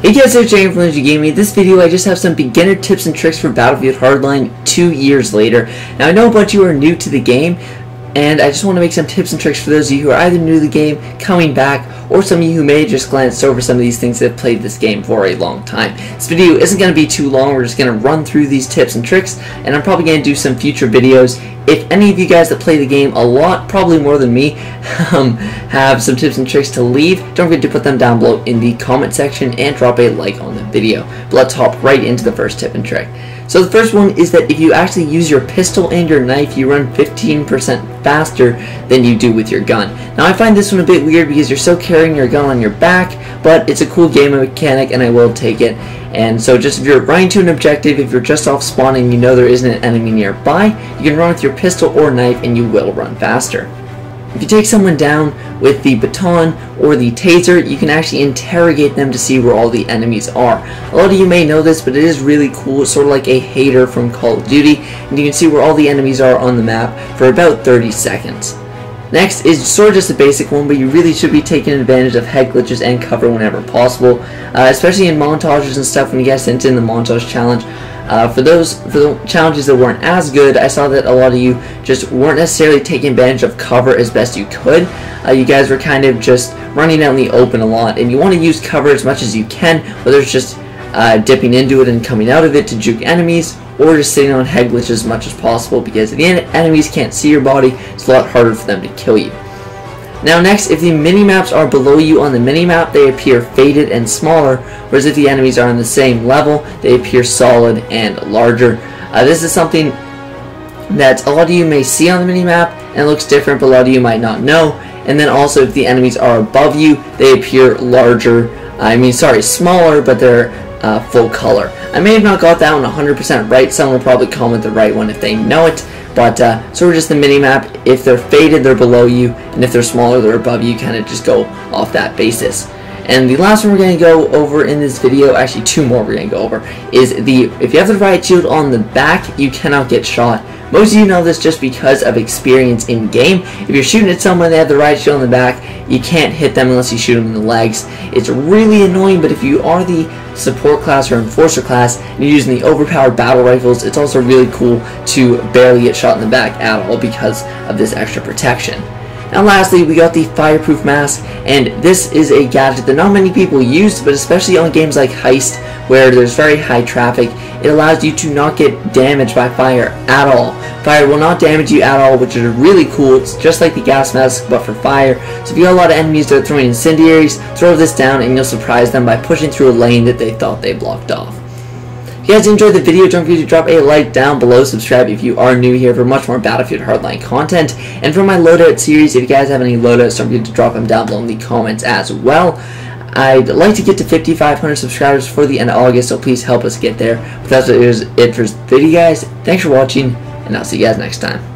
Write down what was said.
Hey guys, it's LazerGamingDaMLG. In this video, I just have some beginner tips and tricks for Battlefield Hardline 2 years later. Now, I know a bunch of you are new to the game, and I just want to make some tips and tricks for those of you who are either new to the game, coming back, or some of you who may have just glanced over some of these things that have played this game for a long time. This video isn't going to be too long. We're just going to run through these tips and tricks, and I'm probably going to do some future videos. If any of you guys that play the game a lot, probably more than me, have some tips and tricks to leave, don't forget to put them down below in the comment section and drop a like on the video. But let's hop right into the first tip and trick. So the first one is that if you actually use your pistol and your knife, you run 15% faster than you do with your gun. Now I find this one a bit weird because you're still carrying your gun on your back, but it's a cool game mechanic and I will take it. And so just if you're running to an objective, if you're just off spawning, you know there isn't an enemy nearby, you can run with your pistol or knife and you will run faster. If you take someone down with the baton or the taser, you can actually interrogate them to see where all the enemies are. A lot of you may know this, but it is really cool. It's sort of like a hater from Call of Duty, and you can see where all the enemies are on the map for about 30 seconds. Next is sort of just a basic one, but you really should be taking advantage of head glitches and cover whenever possible, especially in montages and stuff when you guys sent in the montage challenge. For the challenges that weren't as good, I saw that a lot of you just weren't necessarily taking advantage of cover as best you could. You guys were kind of just running out in the open a lot, and you want to use cover as much as you can, whether it's just dipping into it and coming out of it to juke enemies, or just sitting on head glitches as much as possible, because if the enemies can't see your body, it's a lot harder for them to kill you. Now next, if the mini-maps are below you on the mini-map, they appear faded and smaller, whereas if the enemies are on the same level, they appear solid and larger. This is something that a lot of you may see on the mini-map, and it looks different, but a lot of you might not know. And then also, if the enemies are above you, they appear smaller, but they're full color. I may have not got that one 100% right. Someone will probably comment the right one if they know it. But sort of just the mini-map, if they're faded, they're below you, and if they're smaller, they're above you. Kind of just go off that basis. And the last one we're going to go over in this video, actually two more we're going to go over, is if you have the riot shield on the back, you cannot get shot. Most of you know this just because of experience in game. If you're shooting at someone and they have the riot shield on the back, you can't hit them unless you shoot them in the legs. It's really annoying, but if you are the support class or enforcer class and you're using the overpowered battle rifles, it's also really cool to barely get shot in the back at all because of this extra protection. And lastly, we got the fireproof mask, and this is a gadget that not many people use, but especially on games like Heist, where there's very high traffic, it allows you to not get damaged by fire at all. Fire will not damage you at all, which is really cool. It's just like the gas mask, but for fire. So if you got a lot of enemies that are throwing incendiaries, throw this down and you'll surprise them by pushing through a lane that they thought they blocked off. If you guys enjoyed the video, don't forget to drop a like down below, subscribe if you are new here for much more Battlefield Hardline content, and for my loadout series, if you guys have any loadouts, don't forget to drop them down below in the comments as well. I'd like to get to 5,500 subscribers for the end of August, so please help us get there. But that's it for this video, guys. Thanks for watching, and I'll see you guys next time.